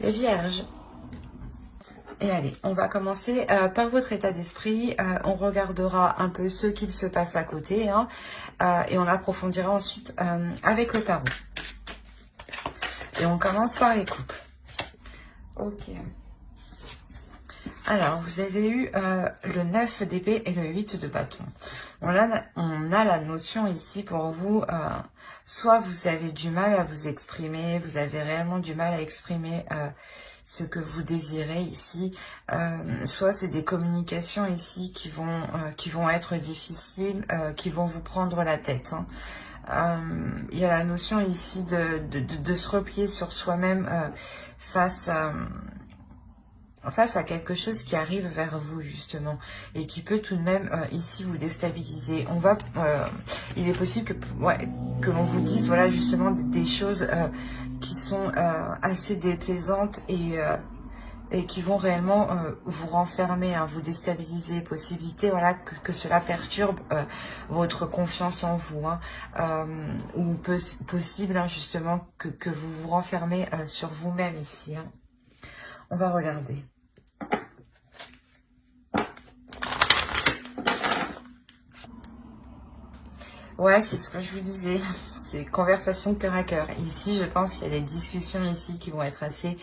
Les vierges. Et allez, on va commencer par votre état d'esprit. On regardera un peu ce qu'il se passe à côté. Hein, et on approfondira ensuite avec le tarot. Et on commence par les couples. Ok. Alors, vous avez eu le 9 d'épée et le 8 de bâton. On a la notion ici pour vous, soit vous avez du mal à vous exprimer, vous avez réellement du mal à exprimer ce que vous désirez ici, soit c'est des communications ici qui vont être difficiles, qui vont vous prendre la tête. Hein. Il y a la notion ici de se replier sur soi-même face à quelque chose qui arrive vers vous justement et qui peut tout de même ici vous déstabiliser. Il est possible que l'on vous dise voilà justement des choses qui sont assez déplaisantes et qui vont réellement vous renfermer, hein, vous déstabiliser. Possibilité voilà que cela perturbe votre confiance en vous, hein, ou possible hein, justement que vous vous renfermez sur vous-même ici. Hein. On va regarder. Ouais, c'est ce que je vous disais. C'est conversation cœur à cœur. Ici, je pense qu'il y a des discussions ici qui vont être assez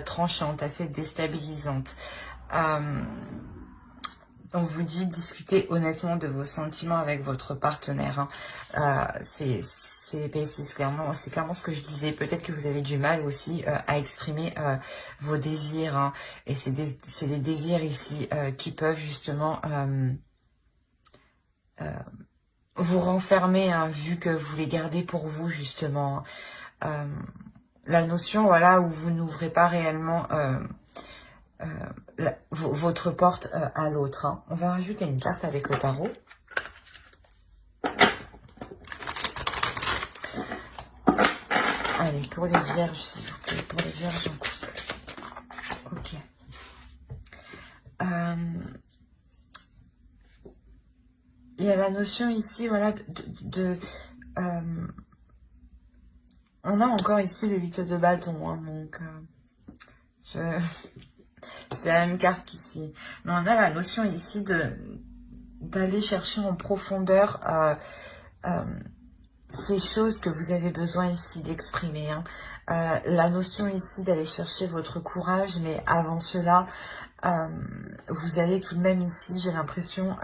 tranchantes, assez déstabilisantes. On vous dit discuter honnêtement de vos sentiments avec votre partenaire. Hein. C'est clairement ce que je disais. Peut-être que vous avez du mal aussi à exprimer vos désirs. Hein. Et c'est des désirs ici qui peuvent justement vous renfermer, hein, vu que vous les gardez pour vous, justement. La notion, voilà, où vous n'ouvrez pas réellement votre porte à l'autre. Hein. On va rajouter une carte avec le tarot. Allez, pour les vierges, s'il vous plaît, pour les vierges en couple. Ok. Il y a la notion ici, voilà, on a encore ici le 8 de bâton, hein, donc c'est la même carte qu'ici. Mais on a la notion ici d'aller chercher en profondeur ces choses que vous avez besoin ici d'exprimer. Hein. La notion ici d'aller chercher votre courage, mais avant cela, vous allez tout de même ici, j'ai l'impression,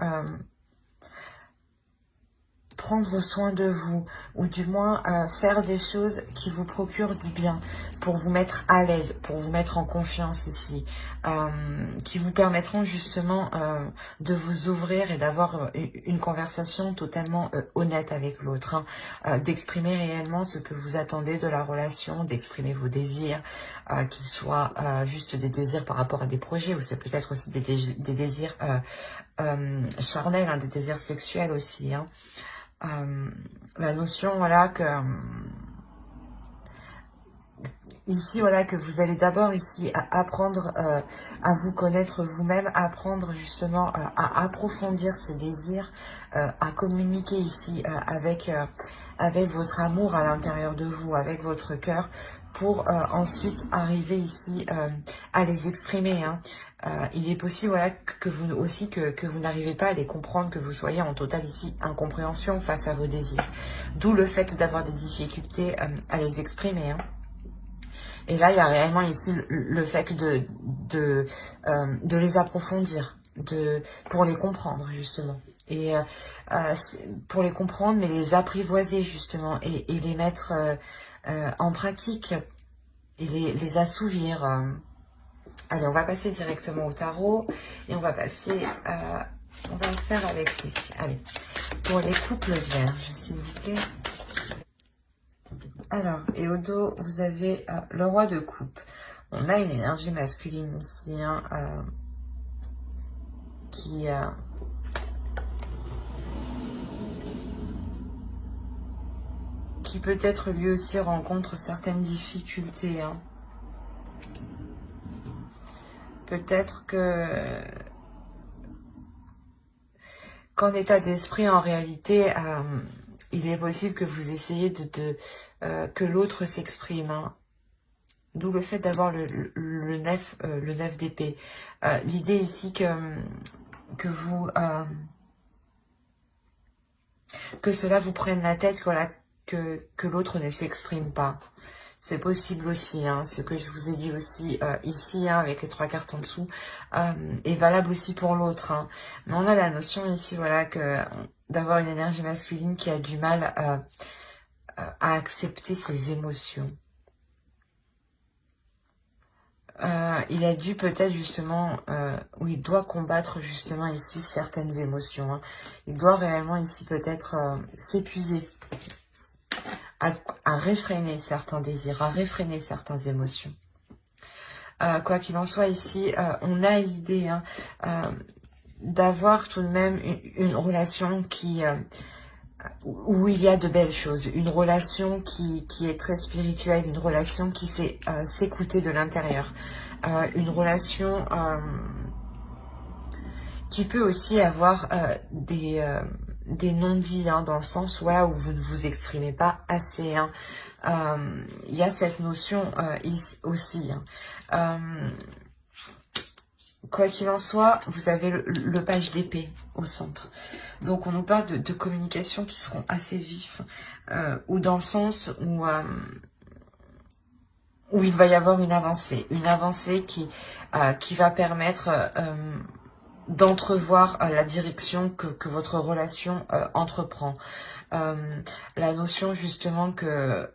prendre soin de vous, ou du moins faire des choses qui vous procurent du bien, pour vous mettre à l'aise, pour vous mettre en confiance ici, qui vous permettront justement de vous ouvrir et d'avoir une conversation totalement honnête avec l'autre, hein, d'exprimer réellement ce que vous attendez de la relation, d'exprimer vos désirs, qu'ils soient juste des désirs par rapport à des projets, ou c'est peut-être aussi des désirs charnels, hein, des désirs sexuels aussi, hein. La notion, voilà, que ici, voilà, que vous allez d'abord ici apprendre à vous connaître vous-même, apprendre justement à approfondir ces désirs, à communiquer ici avec votre amour à l'intérieur de vous, avec votre cœur, pour ensuite arriver ici à les exprimer. Hein. Il est possible voilà, que vous n'arrivez pas à les comprendre, que vous soyez en totale ici incompréhension face à vos désirs. D'où le fait d'avoir des difficultés à les exprimer. Hein. Et là, il y a réellement ici le fait de les approfondir, pour les comprendre justement. Et pour les comprendre, mais les apprivoiser justement et les mettre en pratique et les assouvir. Allez, on va passer directement au tarot et on va passer, on va le faire avec lui. Allez, pour les couples vierges, s'il vous plaît. Alors, et au dos, vous avez le roi de coupe. On a une énergie masculine ici, hein, qui peut-être lui aussi rencontre certaines difficultés. Hein. Peut-être qu'en état d'esprit, en réalité, il est possible que vous essayiez que l'autre s'exprime. Hein. D'où le fait d'avoir le 9 d'épée. L'idée ici que vous... que cela vous prenne la tête, voilà, que l'autre ne s'exprime pas. C'est possible aussi, hein, ce que je vous ai dit aussi ici, hein, avec les 3 cartes en dessous, est valable aussi pour l'autre. Hein. Mais on a la notion ici, voilà, que d'avoir une énergie masculine qui a du mal à accepter ses émotions. Il a dû peut-être justement, ou il doit combattre justement ici certaines émotions. Hein. Il doit réellement ici peut-être s'épuiser. À réfréner certains désirs, à réfréner certaines émotions. Quoi qu'il en soit, ici, on a l'idée hein, d'avoir tout de même une relation où il y a de belles choses, une relation qui est très spirituelle, une relation qui sait s'écouter de l'intérieur, une relation qui peut aussi avoir des non-dits, hein, dans le sens où vous ne vous exprimez pas assez. Hein. Il y a cette notion ici aussi. Hein. Quoi qu'il en soit, vous avez le page d'épée au centre. Donc on nous parle de communications qui seront assez vifs, ou dans le sens où il va y avoir une avancée qui va permettre d'entrevoir la direction que votre relation entreprend. La notion justement que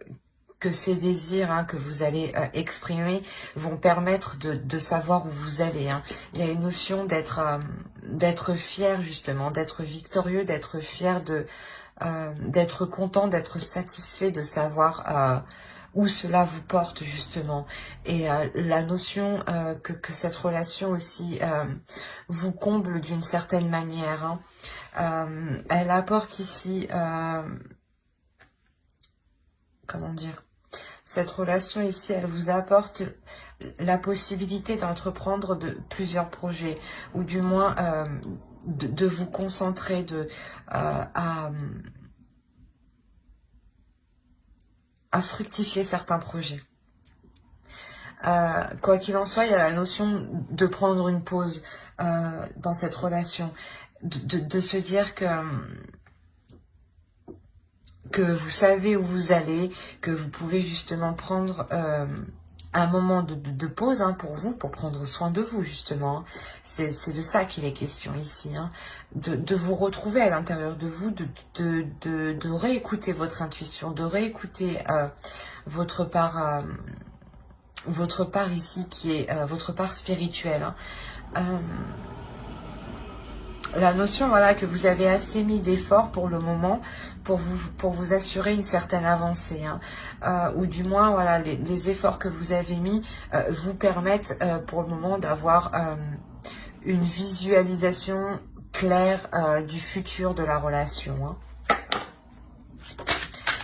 ces désirs hein, que vous allez exprimer vont permettre de savoir où vous allez. Hein. Il y a une notion d'être fier justement, d'être victorieux, d'être fier, d'être content, d'être satisfait de savoir où cela vous porte justement. Et la notion que cette relation aussi vous comble d'une certaine manière. Hein. Elle apporte ici, comment dire, cette relation ici, elle vous apporte la possibilité d'entreprendre plusieurs projets, ou du moins de vous concentrer à fructifier certains projets. Quoi qu'il en soit, il y a la notion de prendre une pause dans cette relation, de se dire que vous savez où vous allez, que vous pouvez justement prendre un moment de pause hein, pour vous, pour prendre soin de vous justement. C'est de ça qu'il est question ici, hein. De vous retrouver à l'intérieur de vous, de réécouter votre intuition, de réécouter votre part ici qui est votre part spirituelle. Hein. La notion voilà que vous avez assez mis d'efforts pour le moment pour vous assurer une certaine avancée, hein. Ou du moins voilà les efforts que vous avez mis vous permettent pour le moment d'avoir une visualisation claire du futur de la relation, hein.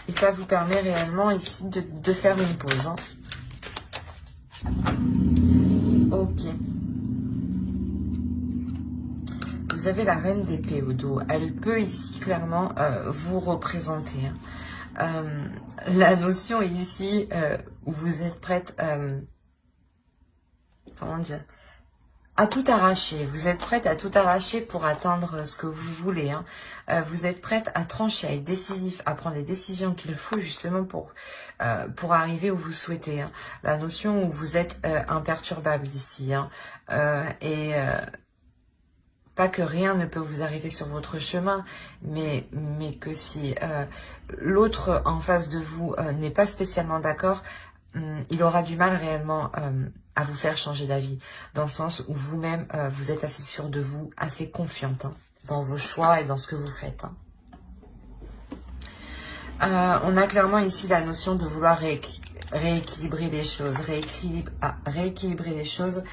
Et ça vous permet réellement ici de faire une pause, hein. Ok. Vous avez la reine d'épée au dos. Elle peut ici clairement vous représenter. Hein. La notion ici où vous êtes prête, comment dire, à tout arracher. Vous êtes prête à tout arracher pour atteindre ce que vous voulez. Hein. Vous êtes prête à trancher, à être décisif, à prendre les décisions qu'il faut justement pour arriver où vous souhaitez. Hein. La notion où vous êtes imperturbable ici. Hein. Pas que rien ne peut vous arrêter sur votre chemin, mais que si l'autre en face de vous n'est pas spécialement d'accord, il aura du mal réellement à vous faire changer d'avis, dans le sens où vous-même, vous êtes assez sûr de vous, assez confiante hein, dans vos choix et dans ce que vous faites. Hein. On a clairement ici la notion de vouloir rééquilibrer les choses, rééquilibrer les choses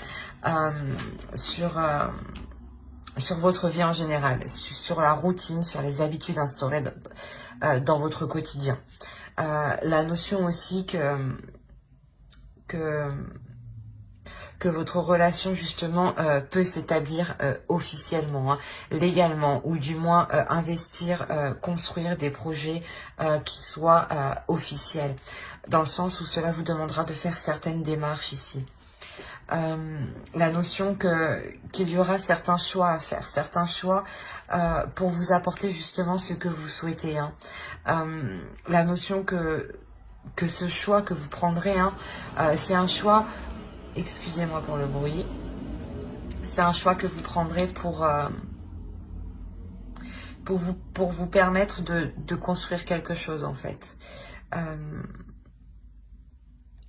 sur votre vie en général, sur la routine, sur les habitudes instaurées dans votre quotidien. La notion aussi que que votre relation justement peut s'établir officiellement, hein, légalement, ou du moins investir, construire des projets qui soient officiels, dans le sens où cela vous demandera de faire certaines démarches ici. La notion qu'il y aura certains choix à faire, certains choix pour vous apporter justement ce que vous souhaitez, hein. La notion que ce choix que vous prendrez, hein, c'est un choix, excusez-moi pour le bruit, c'est un choix que vous prendrez pour vous permettre de construire quelque chose, en fait.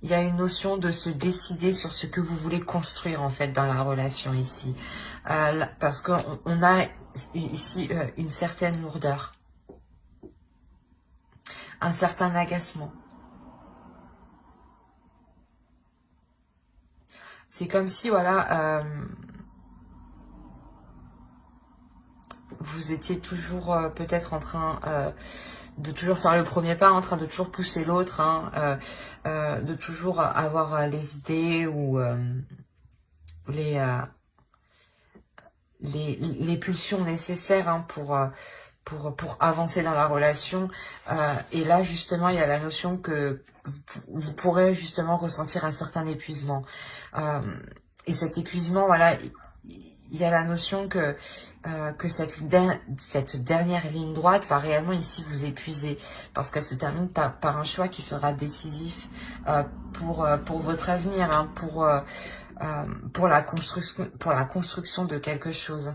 Il y a une notion de se décider sur ce que vous voulez construire, en fait, dans la relation ici. Parce qu'on a ici une certaine lourdeur, un certain agacement. C'est comme si, voilà, vous étiez toujours peut-être en train de toujours faire le premier pas, en train de toujours pousser l'autre, hein, de toujours avoir les idées ou les pulsions nécessaires, hein, pour avancer dans la relation. Et là, justement, il y a la notion que vous pourrez justement ressentir un certain épuisement. Et cet épuisement, voilà, il y a la notion que cette dernière ligne droite va réellement ici vous épuiser, parce qu'elle se termine par un choix qui sera décisif pour votre avenir, hein, pour la construction de quelque chose.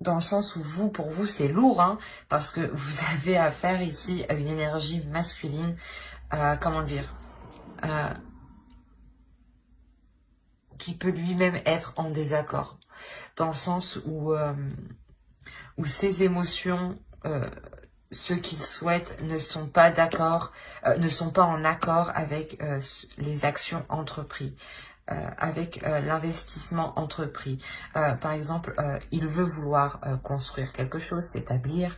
Dans le sens où pour vous, c'est lourd, hein, parce que vous avez affaire ici à une énergie masculine, comment dire, qui peut lui-même être en désaccord, dans le sens où ses émotions, ce qu'il souhaite, ne sont pas d'accord, ne sont pas en accord avec les actions entreprises. Avec l'investissement entrepris. Par exemple, il veut vouloir construire quelque chose, s'établir,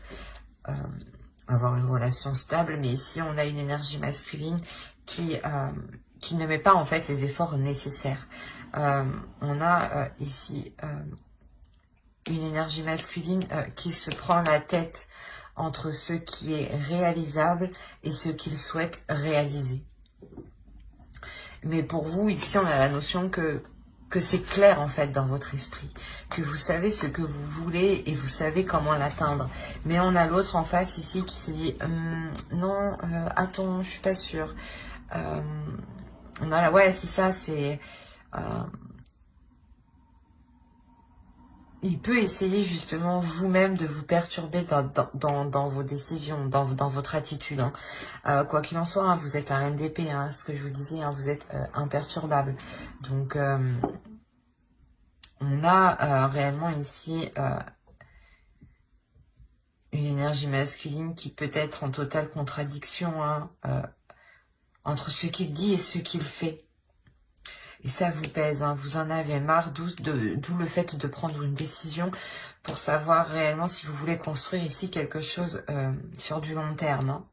avoir une relation stable, mais ici on a une énergie masculine qui ne met pas en fait les efforts nécessaires. On a ici une énergie masculine qui se prend la tête entre ce qui est réalisable et ce qu'il souhaite réaliser. Mais pour vous, ici, on a la notion que c'est clair, en fait, dans votre esprit. Que vous savez ce que vous voulez et vous savez comment l'atteindre. Mais on a l'autre en face, ici, qui se dit « Non, attends, je suis pas sûre. » On a ouais, c'est ça, c'est... il peut essayer justement vous-même de vous perturber dans vos décisions, dans votre attitude, hein. Quoi qu'il en soit, hein, vous êtes la reine d'épée, hein, ce que je vous disais, hein, vous êtes imperturbable. Donc, on a réellement ici une énergie masculine qui peut être en totale contradiction, hein, entre ce qu'il dit et ce qu'il fait. Et ça vous pèse, hein, vous en avez marre, d'où le fait de prendre une décision pour savoir réellement si vous voulez construire ici quelque chose sur du long terme, hein.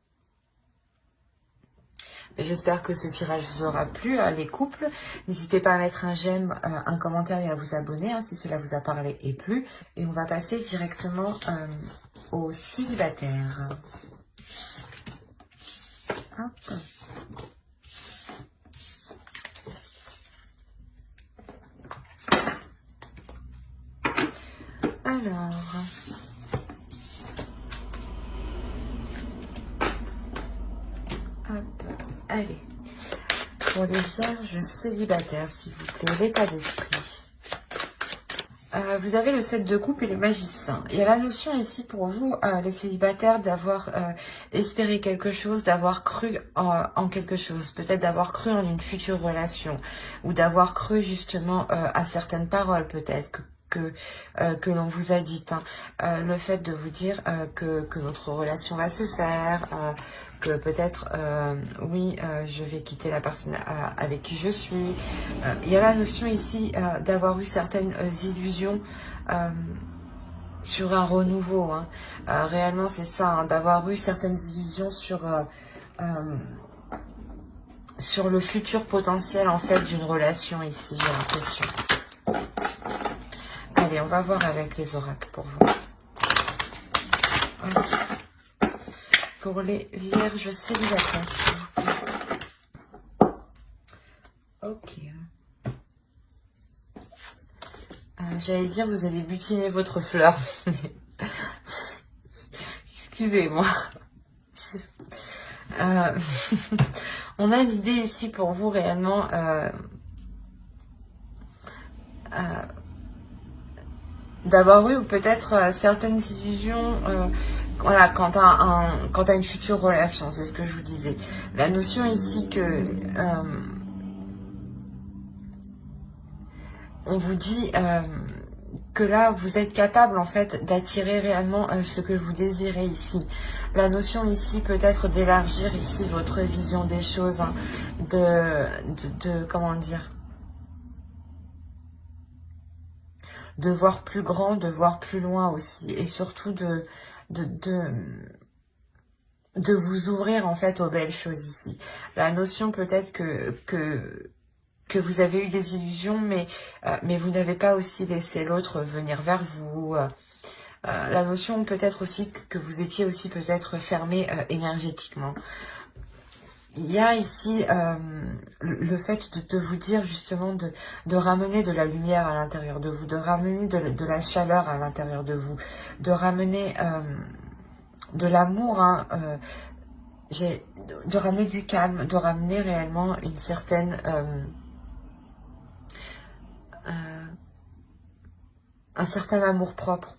J'espère que ce tirage vous aura plu, les couples. N'hésitez pas à mettre un j'aime, un commentaire et à vous abonner, hein, si cela vous a parlé et plu. Et on va passer directement aux célibataires. Hop. Alors, hop, allez, pour les vierges célibataires, s'il vous plaît, l'état d'esprit. Vous avez le 7 de coupe et le magicien. Il y a la notion ici pour vous, les célibataires, d'avoir espéré quelque chose, d'avoir cru en quelque chose, peut-être d'avoir cru en une future relation, ou d'avoir cru justement à certaines paroles peut-être que l'on vous a dites, hein. Le fait de vous dire que notre relation va se faire, que peut-être, oui, je vais quitter la personne avec qui je suis. Il y a la notion ici d'avoir eu certaines illusions sur un renouveau, hein. Réellement, c'est ça, hein, d'avoir eu certaines illusions sur sur le futur potentiel en fait d'une relation ici, j'ai l'impression. Allez, on va voir avec les oracles pour vous. Allez. Pour les vierges célibataires, s'il vous plaît. Ok. J'allais dire, vous avez butiné votre fleur. Excusez-moi. On a l'idée ici pour vous réellement d'avoir eu peut-être certaines illusions voilà, quant à une future relation, c'est ce que je vous disais. La notion ici que on vous dit que là, vous êtes capable en fait d'attirer réellement ce que vous désirez ici. La notion ici peut-être d'élargir ici votre vision des choses, hein, comment dire, de voir plus grand, de voir plus loin aussi, et surtout de vous ouvrir en fait aux belles choses ici. La notion peut-être que vous avez eu des illusions, mais vous n'avez pas aussi laissé l'autre venir vers vous. La notion peut-être aussi que vous étiez aussi peut-être fermé énergétiquement. Il y a ici le fait de vous dire justement de ramener de la lumière à l'intérieur de vous, de ramener de la chaleur à l'intérieur de vous, de ramener de l'amour, hein, de ramener du calme, de ramener réellement une certaine... un certain amour propre.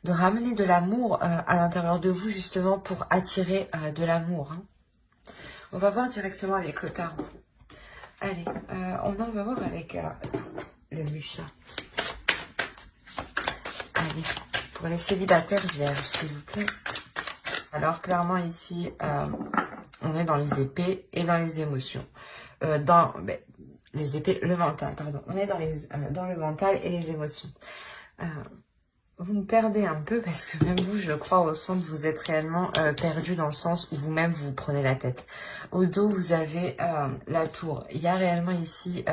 De ramener de l'amour à l'intérieur de vous justement pour attirer de l'amour. Hein. On va voir directement avec le tarot. Allez, on va voir avec le Musha. Allez, pour les célibataires vierges, s'il vous plaît. Alors, clairement, ici, on est dans les épées et dans les émotions. Les épées, le mental, pardon. On est dans le mental et les émotions. Vous me perdez un peu parce que même vous, je crois, au centre, vous êtes réellement perdu dans le sens où vous-même, vous prenez la tête. Au dos, vous avez la tour. Il y a réellement ici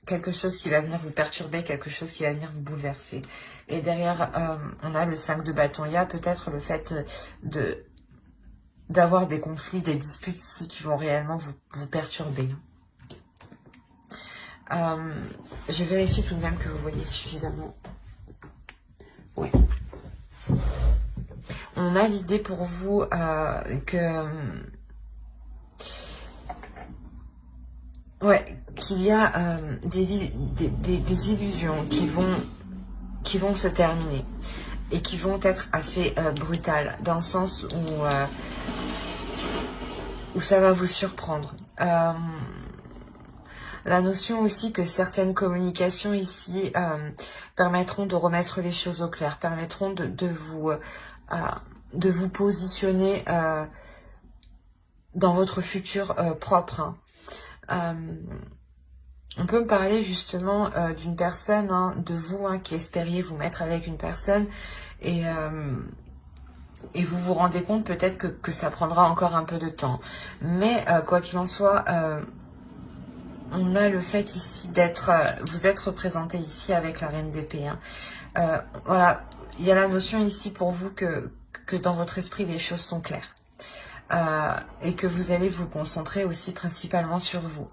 quelque chose qui va venir vous perturber, quelque chose qui va venir vous bouleverser. Et derrière, on a le 5 de bâton. Il y a peut-être le fait d'avoir des conflits, des disputes ici qui vont réellement vous perturber. Je vérifie tout de même que vous voyez suffisamment. Ouais. On a l'idée pour vous qu'il y a des illusions qui vont se terminer et qui vont être assez brutales dans le sens où ça va vous surprendre. La notion aussi que certaines communications ici permettront de remettre les choses au clair, permettront de vous positionner dans votre futur propre. Hein. On peut me parler justement d'une personne, hein, de vous, hein, qui espériez vous mettre avec une personne et vous vous rendez compte peut-être que ça prendra encore un peu de temps. Mais quoi qu'il en soit... on a le fait ici vous êtes représenté ici avec la reine d'épée. Hein. Voilà, il y a la notion ici pour vous que dans votre esprit, les choses sont claires. Et que vous allez vous concentrer aussi principalement sur vous.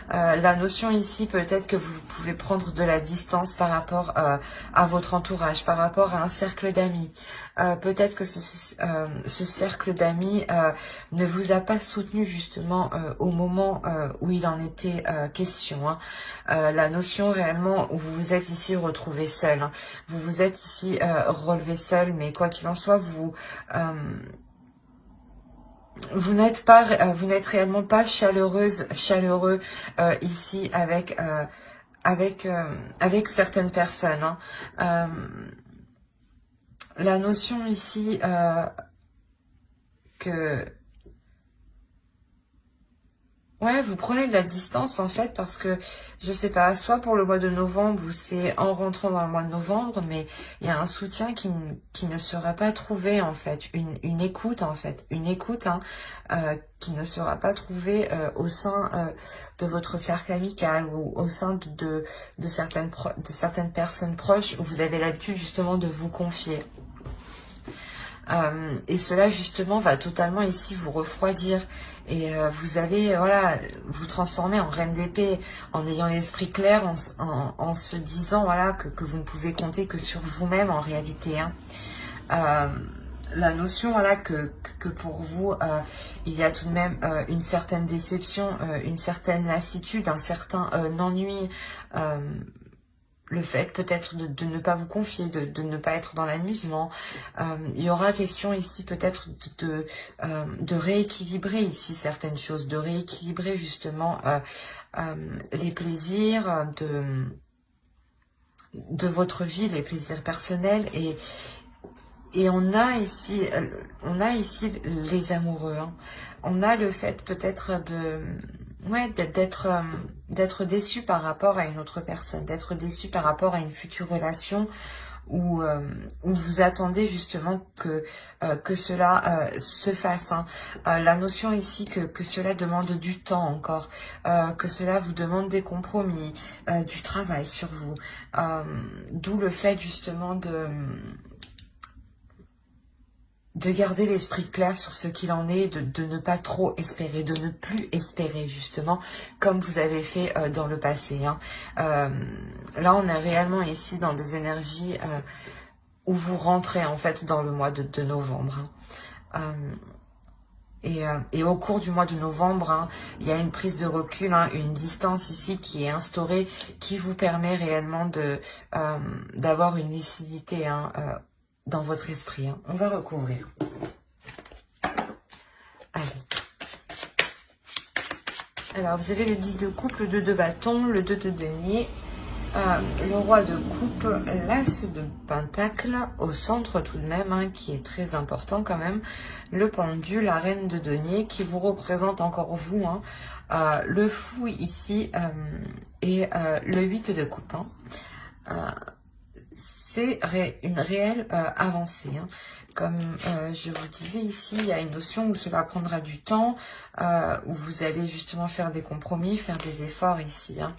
La notion ici, peut-être que vous pouvez prendre de la distance par rapport à votre entourage, par rapport à un cercle d'amis. Peut-être que ce cercle d'amis ne vous a pas soutenu justement au moment où il en était question. Hein. La notion réellement où vous vous êtes ici retrouvé seul. Hein. Vous vous êtes ici relevé seul, mais quoi qu'il en soit, vous n'êtes réellement pas chaleureux ici avec certaines personnes. Hein. La notion ici que Ouais, vous prenez de la distance en fait parce que, je sais pas, soit pour le mois de novembre ou c'est en rentrant dans le mois de novembre, mais il y a un soutien qui ne sera pas trouvé en fait, une écoute en fait, une écoute hein, qui ne sera pas trouvée au sein de votre cercle amical ou au sein de certaines personnes proches où vous avez l'habitude justement de vous confier. Et cela justement va totalement ici vous refroidir et vous allez voilà vous transformer en reine d'épée en ayant l'esprit clair, en se disant voilà que vous ne pouvez compter que sur vous-même en réalité hein. La notion voilà que pour vous il y a tout de même une certaine déception, une certaine lassitude, un certain ennui, le fait peut-être de ne pas vous confier, de ne pas être dans l'amusement. Il y aura question ici peut-être de rééquilibrer ici certaines choses, de rééquilibrer justement les plaisirs de votre vie, les plaisirs personnels et on a ici les amoureux. Hein. On a le fait peut-être d'être déçu par rapport à une autre personne, d'être déçu par rapport à une future relation où vous attendez justement que cela se fasse. Hein. La notion ici que cela demande du temps encore, que cela vous demande des compromis, du travail sur vous. D'où le fait justement de garder l'esprit clair sur ce qu'il en est, de ne pas trop espérer, de ne plus espérer justement, comme vous avez fait dans le passé. Hein. Là, on est réellement ici dans des énergies où vous rentrez en fait dans le mois de novembre. Hein. Et au cours du mois de novembre, hein, il y a une prise de recul, hein, une distance ici qui est instaurée, qui vous permet réellement d'avoir une lucidité hein, dans votre esprit. Hein. On va recouvrir. Allez. Alors, vous avez le 10 de coupe, le 2 de bâton, le 2 de denier, le roi de coupe, l'as de pentacle, au centre tout de même, hein, qui est très important quand même, le pendu, la reine de denier, qui vous représente encore vous, hein, le fou ici, et le 8 de coupe. Hein. C'est une réelle avancée. Hein. Comme je vous disais ici, il y a une notion où cela prendra du temps, où vous allez justement faire des compromis, faire des efforts ici, hein,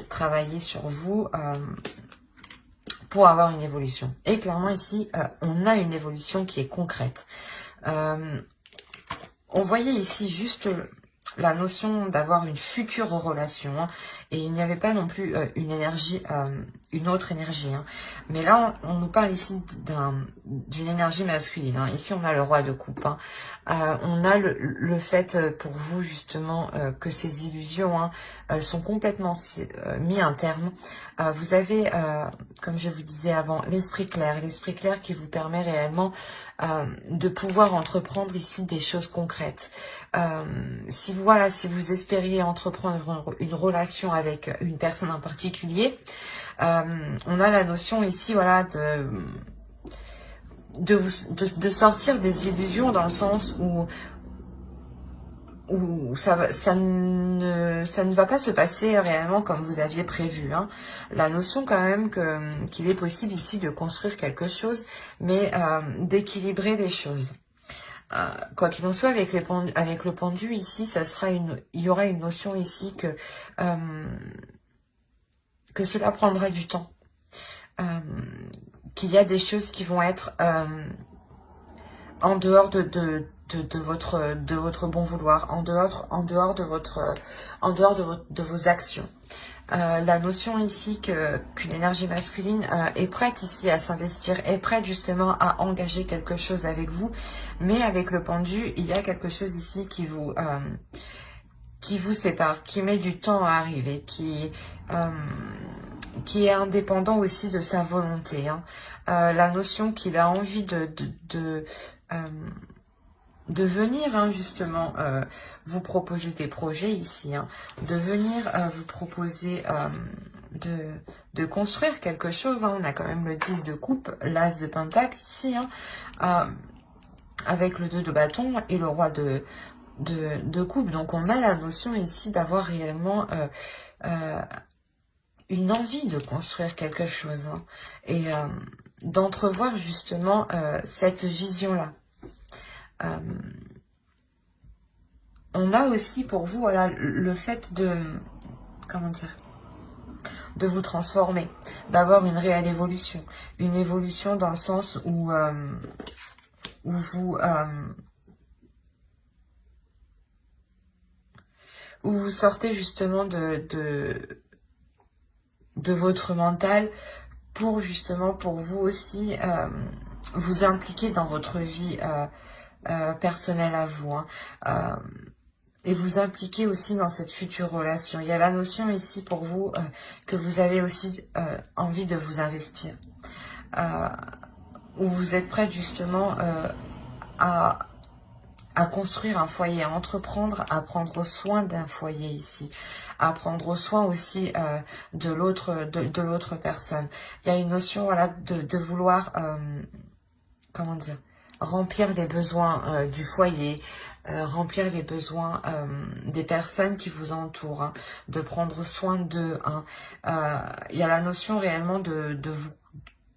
travailler sur vous pour avoir une évolution. Et clairement ici, on a une évolution qui est concrète. On voyait ici juste la notion d'avoir une future relation, hein, et il n'y avait pas non plus une énergie, une autre énergie, hein. Mais là on nous parle ici d'une énergie masculine, hein. Ici on a le roi de coupe, hein. On a le fait pour vous justement que ces illusions hein, sont complètement mis un terme. Vous avez, comme je vous disais avant, l'esprit clair qui vous permet réellement de pouvoir entreprendre ici des choses concrètes. Si vous espériez entreprendre une relation avec une personne en particulier, on a la notion ici, voilà, de sortir des illusions dans le sens où ça ne va pas se passer réellement comme vous aviez prévu. Hein. La notion quand même qu'il est possible ici de construire quelque chose, mais d'équilibrer les choses. Quoi qu'il en soit, avec le pendu ici, il y aura une notion ici que cela prendra du temps. Qu'il y a des choses qui vont être en dehors de votre bon vouloir, en dehors de vos actions. La notion ici qu'une énergie masculine est prête ici à s'investir, est prête justement à engager quelque chose avec vous, mais avec le pendu, il y a quelque chose ici qui vous sépare, qui met du temps à arriver, qui est indépendant aussi de sa volonté. Hein. La notion qu'il a envie de venir hein, justement vous proposer des projets ici, hein, de venir vous proposer de construire quelque chose. Hein. On a quand même le 10 de coupe, l'as de pentacle ici, hein, avec le 2 de bâton et le roi de de couple. Donc on a la notion ici d'avoir réellement une envie de construire quelque chose, hein, et d'entrevoir justement cette vision-là. On a aussi pour vous, voilà, le fait de, comment dire, de vous transformer, d'avoir une réelle évolution. Une évolution dans le sens où vous sortez justement de votre mental pour justement, pour vous aussi, vous impliquer dans votre vie personnelle à vous, hein, et vous impliquer aussi dans cette future relation. Il y a la notion ici pour vous que vous avez aussi envie de vous investir, où vous êtes prête justement à construire un foyer, à entreprendre, à prendre soin d'un foyer ici, à prendre soin aussi de l'autre personne. Il y a une notion, voilà, de vouloir, comment dire, remplir les besoins du foyer, remplir les besoins des personnes qui vous entourent, hein, de prendre soin d'eux, hein. Il y a la notion réellement de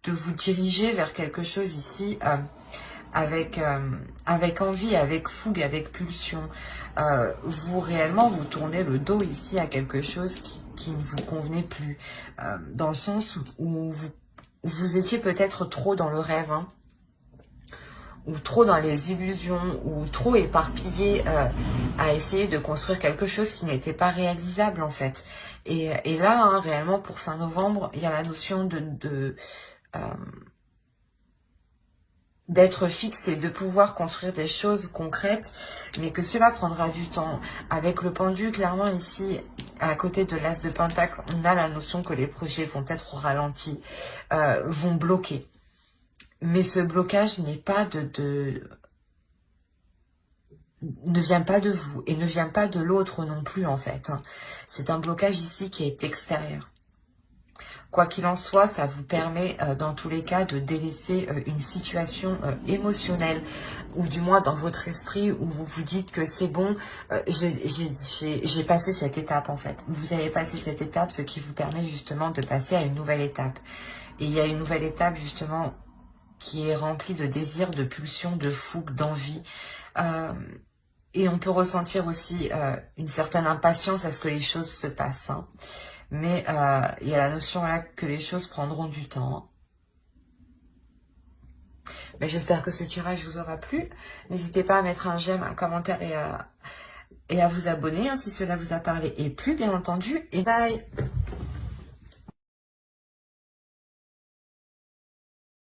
vous diriger vers quelque chose ici, avec envie, avec fougue, avec pulsion. Vous réellement, vous tournez le dos ici à quelque chose qui ne vous convenait plus, dans le sens où vous étiez peut-être trop dans le rêve, hein, ou trop dans les illusions, ou trop éparpillé à essayer de construire quelque chose qui n'était pas réalisable en fait. Et là, hein, réellement, pour fin novembre, il y a la notion d'être fixe et de pouvoir construire des choses concrètes, mais que cela prendra du temps. Avec le pendu, clairement ici, à côté de l'as de pentacle, on a la notion que les projets vont être ralentis, vont bloquer. Mais ce blocage n'est pas ne vient pas de vous et ne vient pas de l'autre non plus en fait, hein. C'est un blocage ici qui est extérieur. Quoi qu'il en soit, ça vous permet dans tous les cas de délaisser une situation émotionnelle, ou du moins dans votre esprit où vous vous dites que c'est bon, j'ai passé cette étape en fait. Vous avez passé cette étape, ce qui vous permet justement de passer à une nouvelle étape. Et il y a une nouvelle étape justement qui est remplie de désirs, de pulsions, de fougue, d'envie. Et on peut ressentir aussi une certaine impatience à ce que les choses se passent, hein. Mais il y a la notion là que les choses prendront du temps. Mais j'espère que ce tirage vous aura plu. N'hésitez pas à mettre un j'aime, un commentaire et à vous abonner, hein, si cela vous a parlé et plu, bien entendu. Et bye!